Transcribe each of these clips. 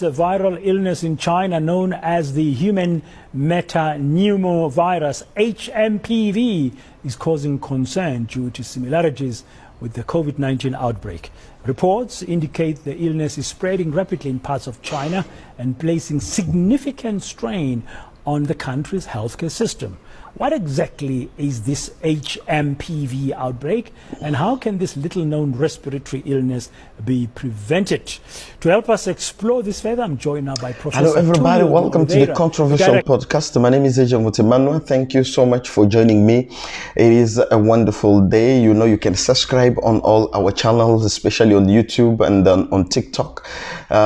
A viral illness in China known as the human metapneumovirus HMPV is causing concern due to similarities with the COVID-19 outbreak. Reports indicate the illness is spreading rapidly in parts of China and placing significant strain on the country's healthcare system. What exactly is this HMPV outbreak, and how can this little-known respiratory illness be prevented? To help us explore this further, I'm joined now by Professor Hello everybody, Tulio welcome to the controversial podcast. My name is Eja Mutimanu. Thank you so much for joining me. It is a wonderful day. You know, you can subscribe on all our channels, especially on YouTube and on TikTok,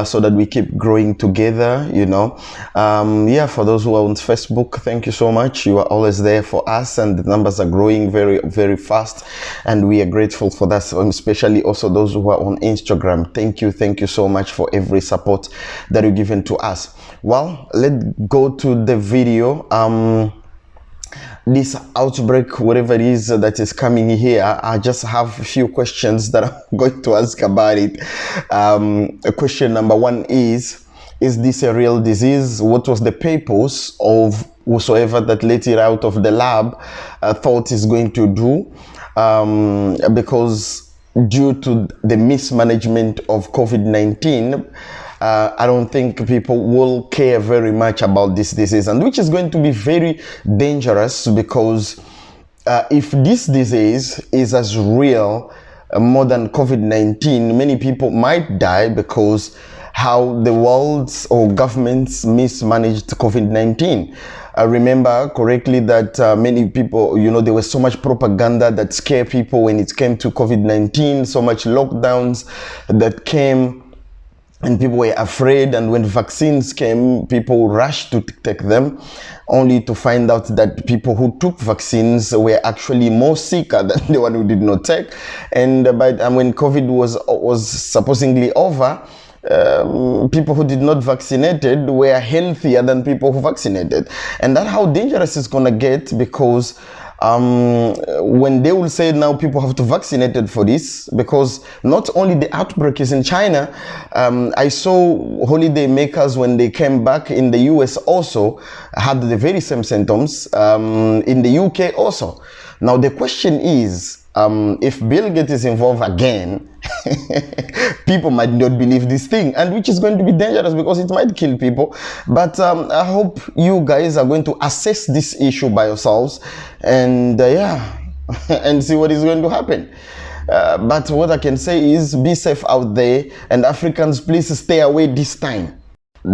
so that we keep growing together, you know. For those who are on Facebook, thank you so much. You are always there for us, and the numbers are growing very, very fast, and we are grateful for that, especially also those who are on Instagram. Thank you so much for every support that you've given to us. Well, let's go to the video. This outbreak, whatever it is that is coming here, I just have a few questions that I'm going to ask about it. Question number one is this a real disease? What was the purpose of whosoever that let it out of the lab thought is going to do? Because due to the mismanagement of COVID-19, I don't think people will care very much about this disease, and which is going to be very dangerous, because if this disease is as real more than COVID-19, many people might die because how the world's or governments mismanaged COVID-19. I remember correctly that many people, you know, there was so much propaganda that scared people when it came to COVID-19, so much lockdowns that came, and people were afraid. And when vaccines came, people rushed to take them, only to find out that people who took vaccines were actually more sicker than the one who did not take. And when COVID was supposedly over, people who did not vaccinated were healthier than people who vaccinated. And that's how dangerous it's gonna get, because when they will say now people have to vaccinated for this, because not only the outbreak is in China, I saw holiday makers when they came back in the US also had the very same symptoms, in the UK also. Now the question is, if Bill Gates is involved again, people might not believe this thing, and which is going to be dangerous because it might kill people. But I hope you guys are going to assess this issue by yourselves, and and see what is going to happen. But what I can say is, be safe out there, and Africans, please stay away this time.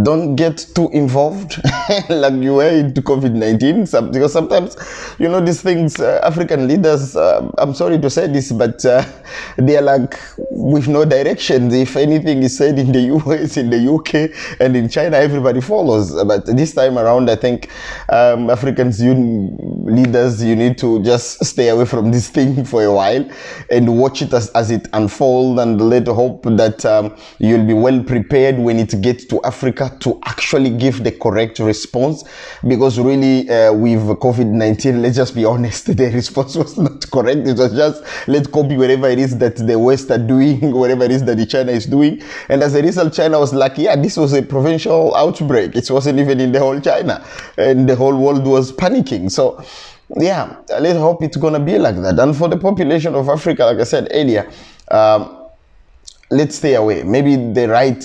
Don't get too involved like you were into COVID-19, because sometimes, you know, these things, African leaders, I'm sorry to say this, but they are like with no direction. If anything is said in the US, in the UK, and in China, everybody follows. But this time around, I think Africans, leaders, you need to just stay away from this thing for a while and watch it as it unfolds, and let hope that you'll be well prepared when it gets to Africa to actually give the correct response. Because really with COVID-19, let's just be honest, the response was not correct. It was just, let's copy whatever it is that the West are doing, whatever it is that China is doing. And as a result, China was like, yeah, this was a provincial outbreak. It wasn't even in the whole China, and the whole world was panicking. So yeah, let's hope it's gonna be like that. And for the population of Africa, like I said earlier, let's stay away. Maybe the right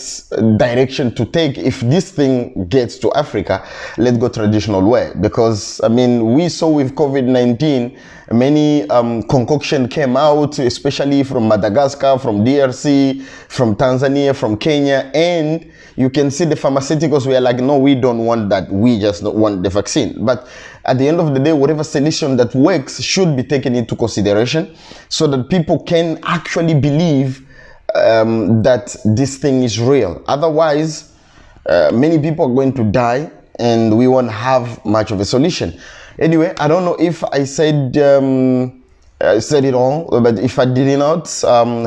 direction to take, if this thing gets to Africa, let's go traditional way. Because, I mean, we saw with COVID-19, many concoction came out, especially from Madagascar, from DRC, from Tanzania, from Kenya, and you can see the pharmaceuticals were like, no, we don't want that. We just don't want the vaccine. But at the end of the day, whatever solution that works should be taken into consideration, so that people can actually believe that this thing is real. Otherwise, many people are going to die, and we won't have much of a solution. Anyway, I don't know if I said it all, but if I did not,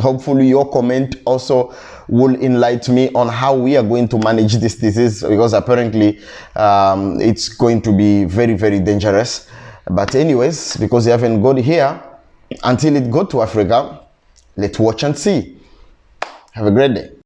hopefully your comment also will enlighten me on how we are going to manage this disease, because apparently it's going to be very, very dangerous. But anyways, because you haven't got here, until it got to Africa, let's watch and see. Have a great day.